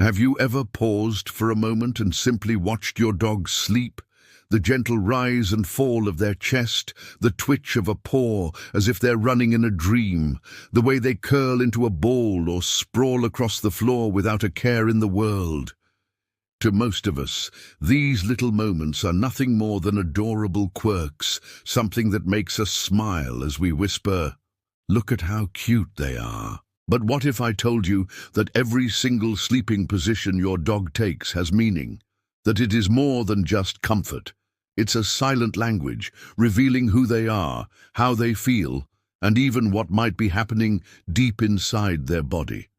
Have you ever paused for a moment and simply watched your dog sleep? The gentle rise and fall of their chest, the twitch of a paw as if they're running in a dream, the way they curl into a ball or sprawl across the floor without a care in the world. To most of us, these little moments are nothing more than adorable quirks, something that makes us smile as we whisper, "Look at how cute they are." But what if I told you that every single sleeping position your dog takes has meaning? That it is more than just comfort. It's a silent language, revealing who they are, how they feel, and even what might be happening deep inside their body.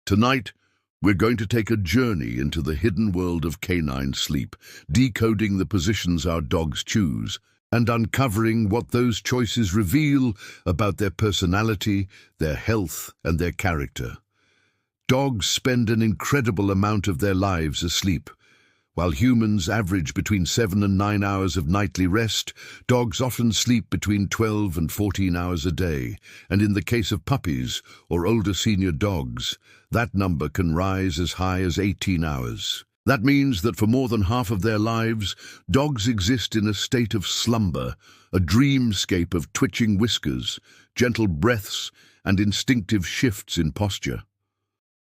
Tonight, we're going to take a journey into the hidden world of canine sleep, decoding the positions our dogs choose, and uncovering what those choices reveal about their personality, their health, and their character. Dogs spend an incredible amount of their lives asleep. While humans average between 7 and 9 hours of nightly rest, dogs often sleep between 12 and 14 hours a day, and in the case of puppies or older senior dogs, that number can rise as high as 18 hours. That means that for more than half of their lives, dogs exist in a state of slumber, a dreamscape of twitching whiskers, gentle breaths, and instinctive shifts in posture.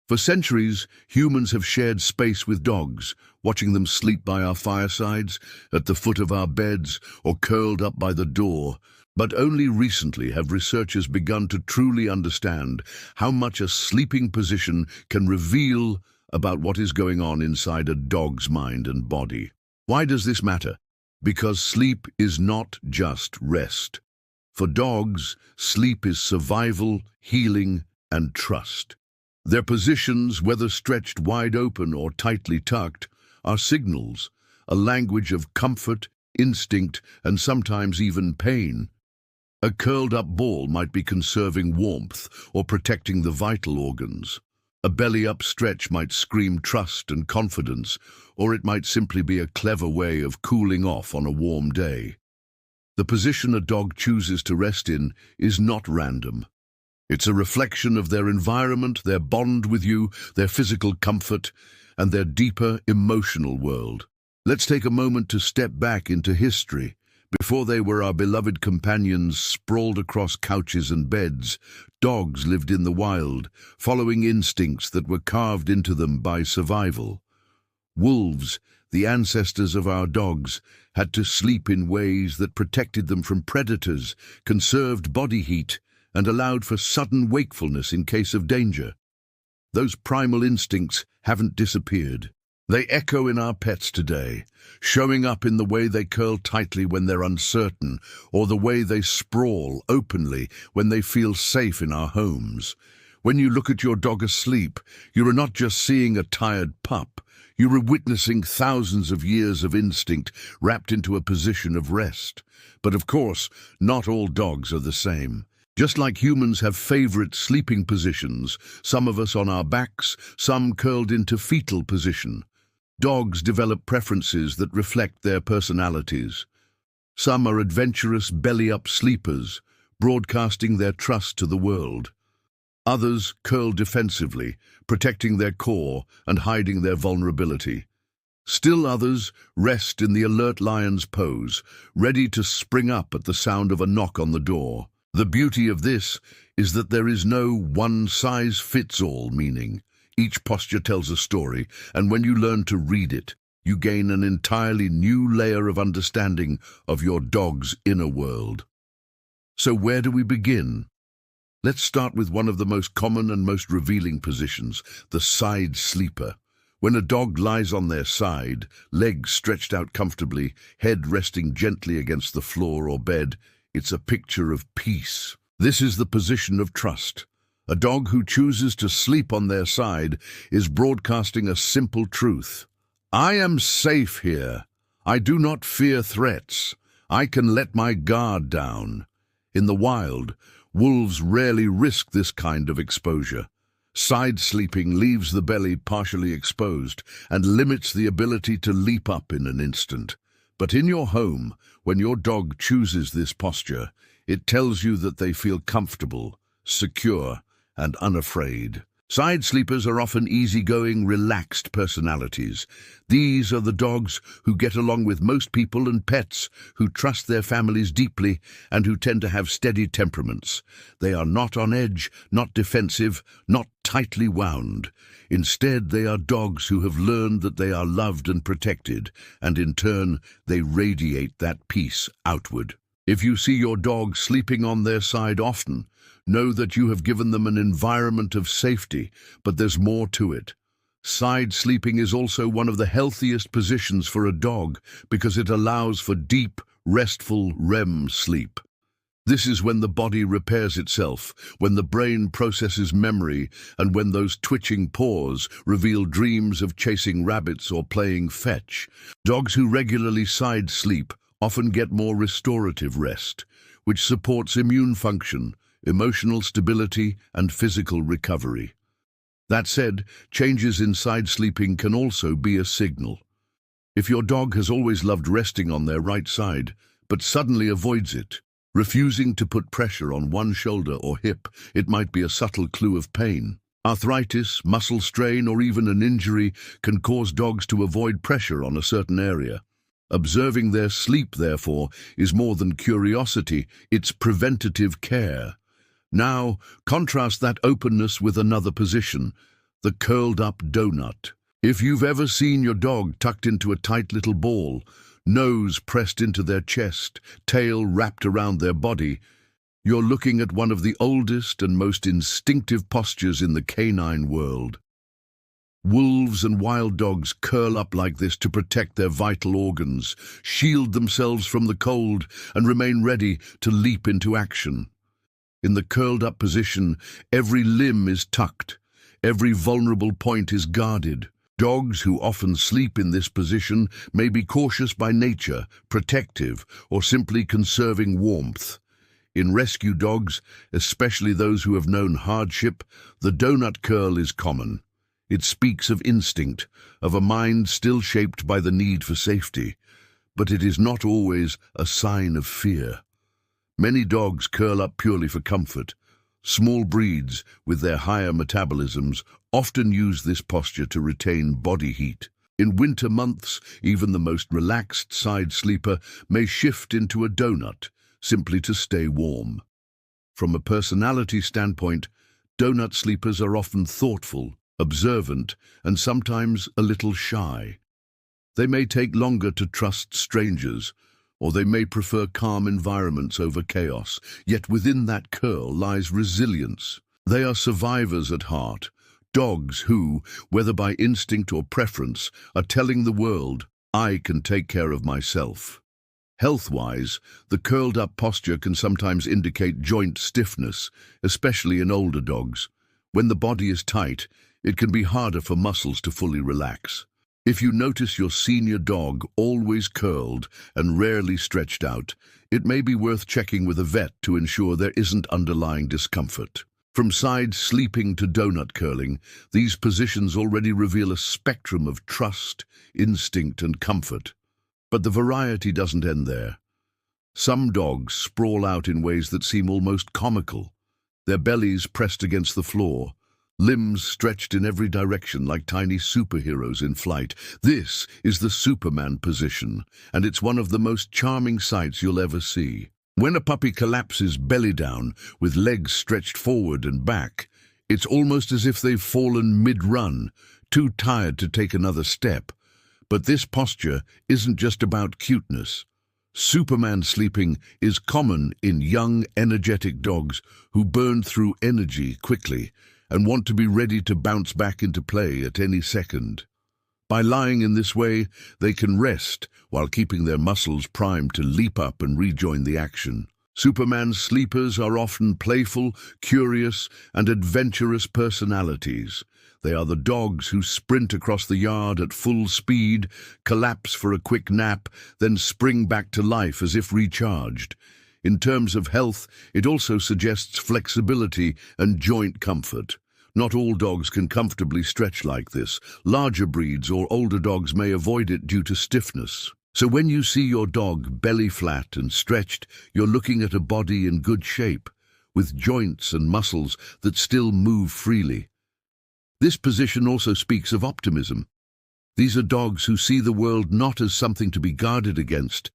For centuries, humans have shared space with dogs, watching them sleep by our firesides, at the foot of our beds, or curled up by the door. But only recently have researchers begun to truly understand how much a sleeping position can reveal about what is going on inside a dog's mind and body. Why does this matter? Because sleep is not just rest. For dogs, sleep is survival, healing, and trust. Their positions, whether stretched wide open or tightly tucked, are signals, a language of comfort, instinct, and sometimes even pain. A curled-up ball might be conserving warmth or protecting the vital organs. A belly-up stretch might scream trust and confidence, or it might simply be a clever way of cooling off on a warm day. The position a dog chooses to rest in is not random. It's a reflection of their environment, their bond with you, their physical comfort, and their deeper emotional world. Let's take a moment to step back into history. Before they were our beloved companions sprawled across couches and beds, dogs lived in the wild, following instincts that were carved into them by survival. Wolves, the ancestors of our dogs, had to sleep in ways that protected them from predators, conserved body heat, and allowed for sudden wakefulness in case of danger. Those primal instincts haven't disappeared. They echo in our pets today, showing up in the way they curl tightly when they're uncertain, or the way they sprawl openly when they feel safe in our homes. When you look at your dog asleep, you are not just seeing a tired pup, you are witnessing thousands of years of instinct wrapped into a position of rest. But of course, not all dogs are the same. Just like humans have favorite sleeping positions, some of us on our backs, some curled into fetal position. Dogs develop preferences that reflect their personalities. Some are adventurous belly-up sleepers, broadcasting their trust to the world. Others curl defensively, protecting their core and hiding their vulnerability. Still others rest in the alert lion's pose, ready to spring up at the sound of a knock on the door. The beauty of this is that there is no one-size-fits-all meaning. Each posture tells a story, and when you learn to read it, you gain an entirely new layer of understanding of your dog's inner world. So where do we begin? Let's start with one of the most common and most revealing positions, the side sleeper. When a dog lies on their side, legs stretched out comfortably, head resting gently against the floor or bed, it's a picture of peace. This is the position of trust. A dog who chooses to sleep on their side is broadcasting a simple truth. I am safe here. I do not fear threats. I can let my guard down. In the wild, wolves rarely risk this kind of exposure. Side sleeping leaves the belly partially exposed and limits the ability to leap up in an instant. But in your home, when your dog chooses this posture, it tells you that they feel comfortable, secure, and unafraid. Side sleepers are often easygoing, relaxed personalities. These are the dogs who get along with most people and pets, who trust their families deeply and who tend to have steady temperaments. They are not on edge, not defensive, not tightly wound. Instead, they are dogs who have learned that they are loved and protected, and in turn, they radiate that peace outward. If you see your dog sleeping on their side often, know that you have given them an environment of safety, but there's more to it. Side sleeping is also one of the healthiest positions for a dog because it allows for deep, restful REM sleep. This is when the body repairs itself, when the brain processes memory, and when those twitching paws reveal dreams of chasing rabbits or playing fetch. Dogs who regularly side sleep often get more restorative rest, which supports immune function, emotional stability, and physical recovery. That said, changes in side sleeping can also be a signal. If your dog has always loved resting on their right side, but suddenly avoids it, refusing to put pressure on one shoulder or hip, it might be a subtle clue of pain. Arthritis, muscle strain, or even an injury can cause dogs to avoid pressure on a certain area. Observing their sleep, therefore, is more than curiosity, it's preventative care. Now, contrast that openness with another position, the curled-up donut. If you've ever seen your dog tucked into a tight little ball, nose pressed into their chest, tail wrapped around their body, you're looking at one of the oldest and most instinctive postures in the canine world. Wolves and wild dogs curl up like this to protect their vital organs, shield themselves from the cold, and remain ready to leap into action. In the curled-up position, every limb is tucked, every vulnerable point is guarded. Dogs who often sleep in this position may be cautious by nature, protective, or simply conserving warmth. In rescue dogs, especially those who have known hardship, the donut curl is common. It speaks of instinct, of a mind still shaped by the need for safety, but it is not always a sign of fear. Many dogs curl up purely for comfort. Small breeds, with their higher metabolisms, often use this posture to retain body heat. In winter months, even the most relaxed side sleeper may shift into a donut, simply to stay warm. From a personality standpoint, donut sleepers are often thoughtful, observant, and sometimes a little shy. They may take longer to trust strangers, or they may prefer calm environments over chaos, yet within that curl lies resilience. They are survivors at heart, dogs who, whether by instinct or preference, are telling the world, I can take care of myself. Health-wise, the curled-up posture can sometimes indicate joint stiffness, especially in older dogs. When the body is tight, it can be harder for muscles to fully relax. If you notice your senior dog always curled and rarely stretched out, it may be worth checking with a vet to ensure there isn't underlying discomfort. From side sleeping to donut curling, these positions already reveal a spectrum of trust, instinct, and comfort. But the variety doesn't end there. Some dogs sprawl out in ways that seem almost comical, their bellies pressed against the floor, limbs stretched in every direction like tiny superheroes in flight. This is the Superman position, and it's one of the most charming sights you'll ever see. When a puppy collapses belly down, with legs stretched forward and back, it's almost as if they've fallen mid-run, too tired to take another step. But this posture isn't just about cuteness. Superman sleeping is common in young, energetic dogs who burn through energy quickly and want to be ready to bounce back into play at any second. By lying in this way, they can rest while keeping their muscles primed to leap up and rejoin the action. Superman sleepers are often playful, curious, and adventurous personalities. They are the dogs who sprint across the yard at full speed, collapse for a quick nap, then spring back to life as if recharged. In terms of health, it also suggests flexibility and joint comfort. Not all dogs can comfortably stretch like this. Larger breeds or older dogs may avoid it due to stiffness. So when you see your dog belly flat and stretched, you're looking at a body in good shape, with joints and muscles that still move freely. This position also speaks of optimism. These are dogs who see the world not as something to be guarded against,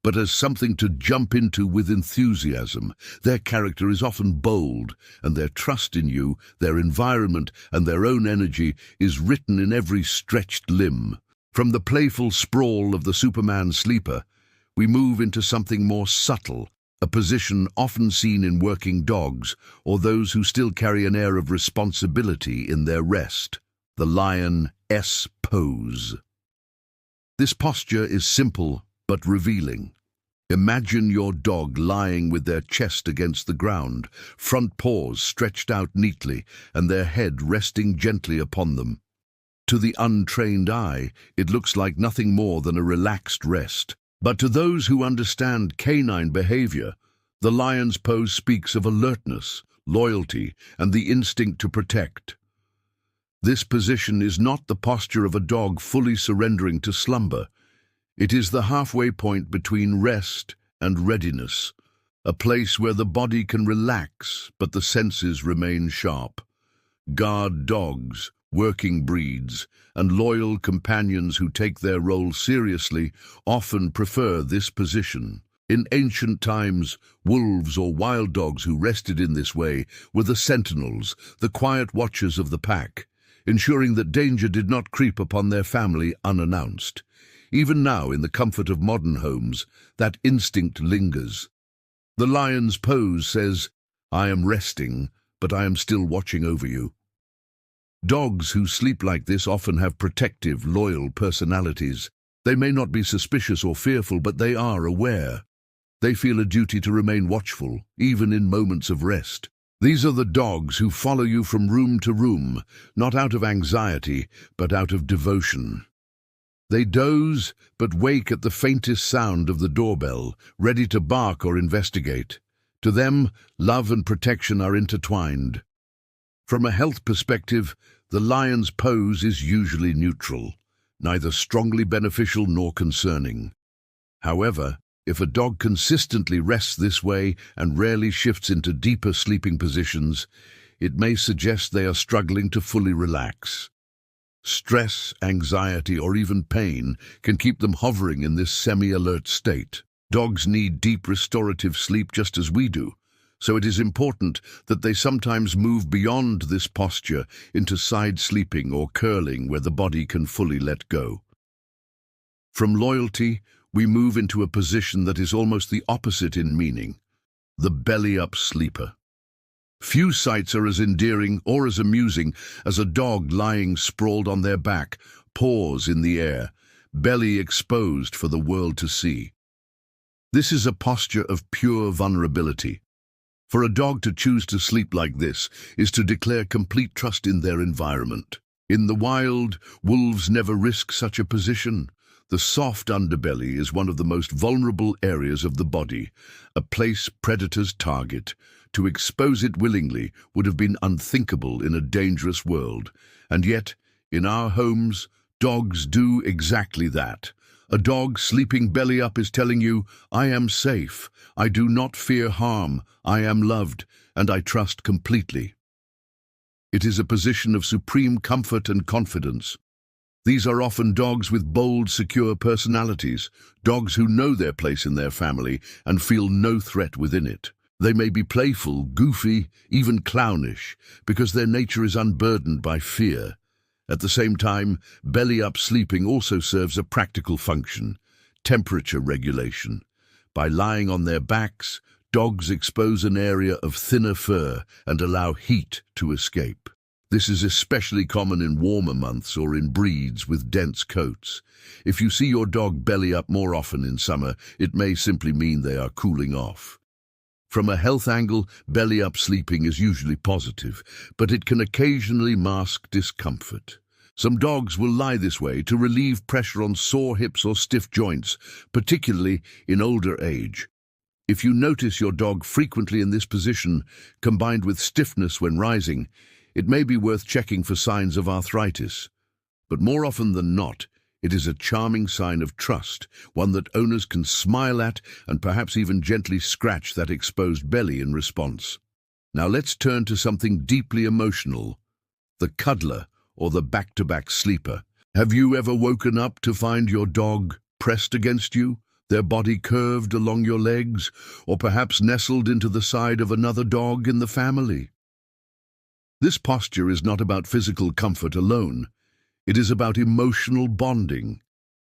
but as something to jump into with enthusiasm. Their character is often bold, and their trust in you, their environment, and their own energy is written in every stretched limb. From the playful sprawl of the Superman sleeper, we move into something more subtle, a position often seen in working dogs or those who still carry an air of responsibility in their rest, the lion S pose. This posture is simple but revealing. Imagine your dog lying with their chest against the ground, front paws stretched out neatly, and their head resting gently upon them. To the untrained eye, it looks like nothing more than a relaxed rest. But to those who understand canine behavior, the lion's pose speaks of alertness, loyalty, and the instinct to protect. This position is not the posture of a dog fully surrendering to slumber. It is the halfway point between rest and readiness, a place where the body can relax but the senses remain sharp. Guard dogs, working breeds, and loyal companions who take their role seriously often prefer this position. In ancient times, wolves or wild dogs who rested in this way were the sentinels, the quiet watchers of the pack, ensuring that danger did not creep upon their family unannounced. Even now, in the comfort of modern homes, that instinct lingers. The lion's pose says, "I am resting, but I am still watching over you." Dogs who sleep like this often have protective, loyal personalities. They may not be suspicious or fearful, but they are aware. They feel a duty to remain watchful, even in moments of rest. These are the dogs who follow you from room to room, not out of anxiety, but out of devotion. They doze, but wake at the faintest sound of the doorbell, ready to bark or investigate. To them, love and protection are intertwined. From a health perspective, the lion's pose is usually neutral, neither strongly beneficial nor concerning. However, if a dog consistently rests this way and rarely shifts into deeper sleeping positions, it may suggest they are struggling to fully relax. Stress, anxiety, or even pain can keep them hovering in this semi-alert state. Dogs need deep restorative sleep just as we do, so it is important that they sometimes move beyond this posture into side sleeping or curling where the body can fully let go. From loyalty, we move into a position that is almost the opposite in meaning, the belly-up sleeper. Few sights are as endearing or as amusing as a dog lying sprawled on their back, paws in the air, belly exposed for the world to see. This is a posture of pure vulnerability. For a dog to choose to sleep like this is to declare complete trust in their environment. In the wild, wolves never risk such a position. The soft underbelly is one of the most vulnerable areas of the body, a place predators target. To expose it willingly would have been unthinkable in a dangerous world. And yet, in our homes, dogs do exactly that. A dog sleeping belly up is telling you, "I am safe, I do not fear harm, I am loved, and I trust completely." It is a position of supreme comfort and confidence. These are often dogs with bold, secure personalities, dogs who know their place in their family and feel no threat within it. They may be playful, goofy, even clownish, because their nature is unburdened by fear. At the same time, belly-up sleeping also serves a practical function, temperature regulation. By lying on their backs, dogs expose an area of thinner fur and allow heat to escape. This is especially common in warmer months or in breeds with dense coats. If you see your dog belly up more often in summer, it may simply mean they are cooling off. From a health angle, belly-up sleeping is usually positive, but it can occasionally mask discomfort. Some dogs will lie this way to relieve pressure on sore hips or stiff joints, particularly in older age. If you notice your dog frequently in this position, combined with stiffness when rising, it may be worth checking for signs of arthritis. But more often than not, it is a charming sign of trust, one that owners can smile at and perhaps even gently scratch that exposed belly in response. Now let's turn to something deeply emotional, the cuddler or the back-to-back sleeper. Have you ever woken up to find your dog pressed against you, their body curved along your legs, or perhaps nestled into the side of another dog in the family? This posture is not about physical comfort alone. It is about emotional bonding.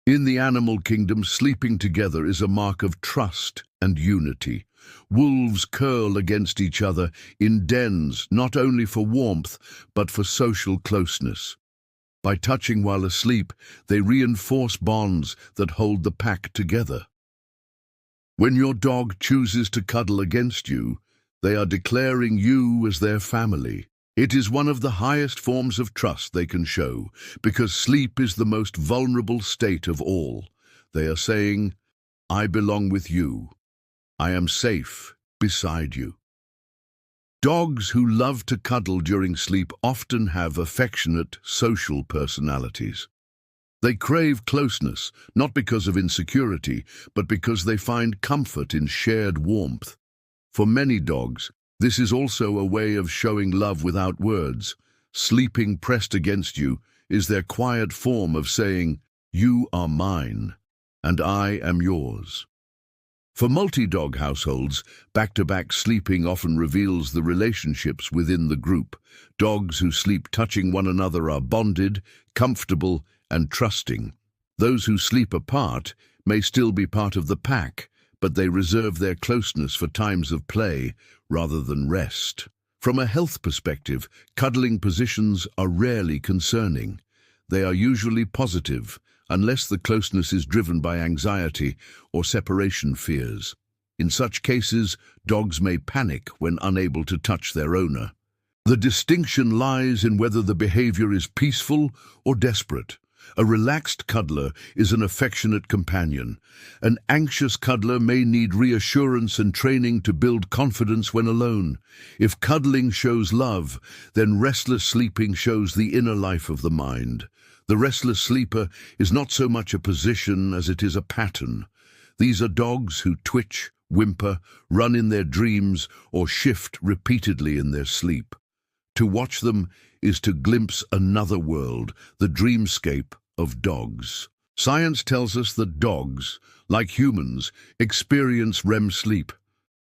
In the animal kingdom, sleeping together is a mark of trust and unity. Wolves curl against each other in dens, not only for warmth, but for social closeness. By touching while asleep, they reinforce bonds that hold the pack together. When your dog chooses to cuddle against you, they are declaring you as their family. It is one of the highest forms of trust they can show, because sleep is the most vulnerable state of all. They are saying, "I belong with you. I am safe beside you." Dogs who love to cuddle during sleep often have affectionate, social personalities. They crave closeness, not because of insecurity, but because they find comfort in shared warmth. For many dogs, this is also a way of showing love without words. Sleeping pressed against you is their quiet form of saying, "You are mine, and I am yours." For multi-dog households, back-to-back sleeping often reveals the relationships within the group. Dogs who sleep touching one another are bonded, comfortable, and trusting. Those who sleep apart may still be part of the pack, but they reserve their closeness for times of play rather than rest. From a health perspective, cuddling positions are rarely concerning. They are usually positive, unless the closeness is driven by anxiety or separation fears. In such cases, dogs may panic when unable to touch their owner. The distinction lies in whether the behavior is peaceful or desperate. A relaxed cuddler is an affectionate companion. An anxious cuddler may need reassurance and training to build confidence when alone. If cuddling shows love, then restless sleeping shows the inner life of the mind. The restless sleeper is not so much a position as it is a pattern. These are dogs who twitch, whimper, run in their dreams, or shift repeatedly in their sleep. To watch them is to glimpse another world, the dreamscape of dogs. Science tells us that dogs, like humans, experience REM sleep.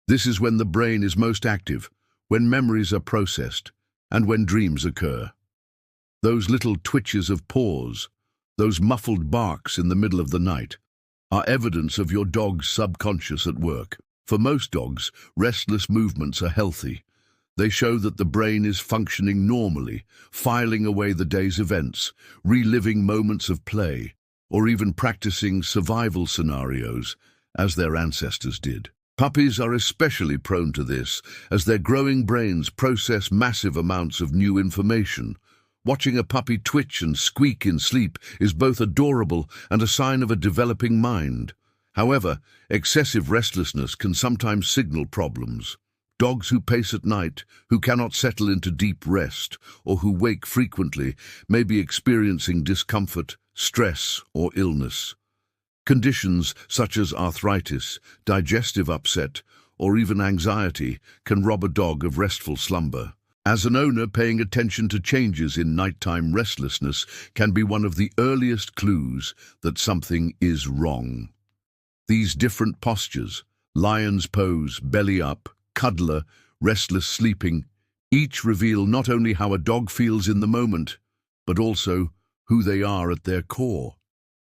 This is when the brain is most active, when memories are processed, and when dreams occur. Those little twitches of paws, those muffled barks in the middle of the night, are evidence of your dog's subconscious at work. For most dogs, restless movements are healthy. They show that the brain is functioning normally, filing away the day's events, reliving moments of play, or even practicing survival scenarios, as their ancestors did. Puppies are especially prone to this, as their growing brains process massive amounts of new information. Watching a puppy twitch and squeak in sleep is both adorable and a sign of a developing mind. However, excessive restlessness can sometimes signal problems. Dogs who pace at night, who cannot settle into deep rest, or who wake frequently may be experiencing discomfort, stress, or illness. Conditions such as arthritis, digestive upset, or even anxiety can rob a dog of restful slumber. As an owner, paying attention to changes in nighttime restlessness can be one of the earliest clues that something is wrong. These different postures, lion's pose, belly up, cuddler, restless sleeping, each reveal not only how a dog feels in the moment, but also who they are at their core.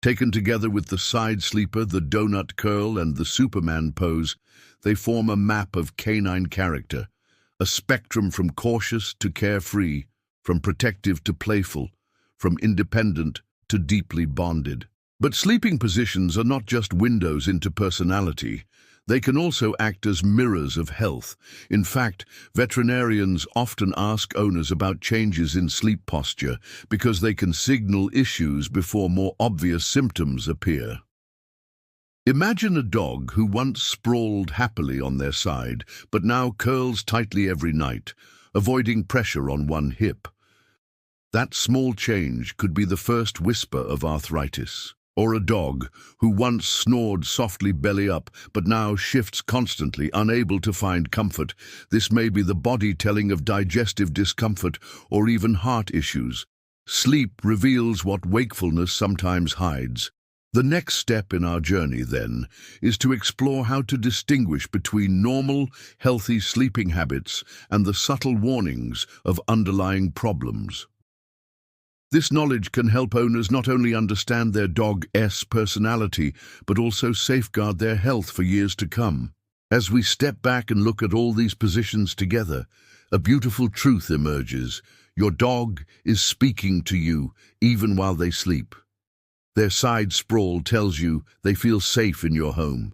Taken together with the side sleeper, the donut curl, and the Superman pose, they form a map of canine character, a spectrum from cautious to carefree, from protective to playful, from independent to deeply bonded. But sleeping positions are not just windows into personality. They can also act as mirrors of health. In fact, veterinarians often ask owners about changes in sleep posture because they can signal issues before more obvious symptoms appear. Imagine a dog who once sprawled happily on their side, but now curls tightly every night, avoiding pressure on one hip. That small change could be the first whisper of arthritis. Or a dog who once snored softly belly up but now shifts constantly, unable to find comfort. This may be the body telling of digestive discomfort or even heart issues. Sleep reveals what wakefulness sometimes hides. The next step in our journey, then, is to explore how to distinguish between normal, healthy sleeping habits and the subtle warnings of underlying problems. This knowledge can help owners not only understand their dog's personality, but also safeguard their health for years to come. As we step back and look at all these positions together, a beautiful truth emerges. Your dog is speaking to you even while they sleep. Their side sprawl tells you they feel safe in your home.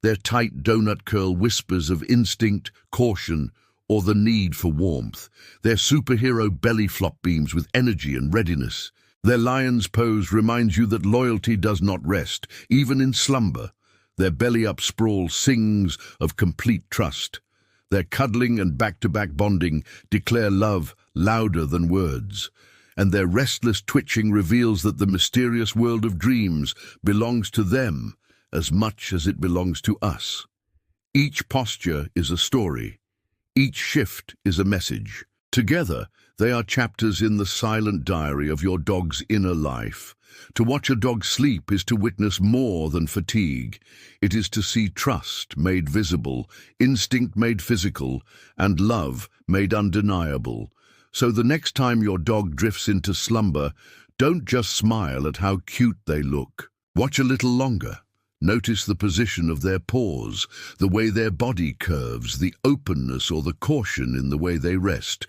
Their tight donut curl whispers of instinct, caution, or the need for warmth. Their superhero belly flop beams with energy and readiness. Their lion's pose reminds you that loyalty does not rest, even in slumber. Their belly-up sprawl sings of complete trust. Their cuddling and back-to-back bonding declare love louder than words. And their restless twitching reveals that the mysterious world of dreams belongs to them as much as it belongs to us. Each posture is a story. Each shift is a message. Together, they are chapters in the silent diary of your dog's inner life. To watch a dog sleep is to witness more than fatigue. It is to see trust made visible, instinct made physical, and love made undeniable. So the next time your dog drifts into slumber, don't just smile at how cute they look. Watch a little longer. Notice the position of their paws, the way their body curves, the openness or the caution in the way they rest.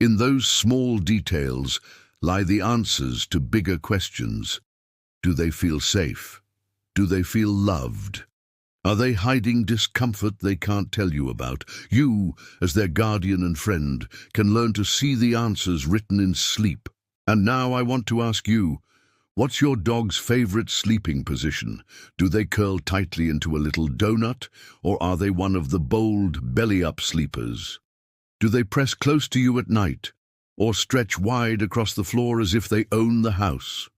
In those small details lie the answers to bigger questions. Do they feel safe? Do they feel loved? Are they hiding discomfort they can't tell you about? You, as their guardian and friend, can learn to see the answers written in sleep. And now I want to ask you, what's your dog's favorite sleeping position? Do they curl tightly into a little donut, or are they one of the bold, belly-up sleepers? Do they press close to you at night, or stretch wide across the floor as if they own the house?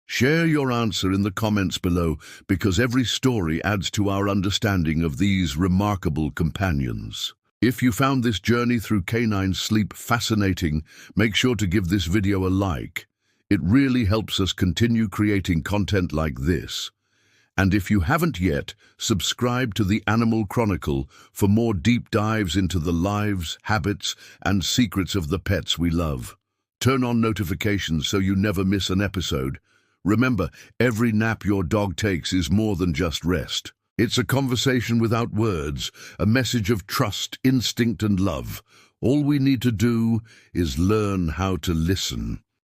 Share your answer in the comments below, because every story adds to our understanding of these remarkable companions. If you found this journey through canine sleep fascinating, make sure to give this video a like. It really helps us continue creating content like this. And if you haven't yet, subscribe to the Animal Chronicle for more deep dives into the lives, habits, and secrets of the pets we love. Turn on notifications so you never miss an episode. Remember, every nap your dog takes is more than just rest. It's a conversation without words, a message of trust, instinct, and love. All we need to do is learn how to listen.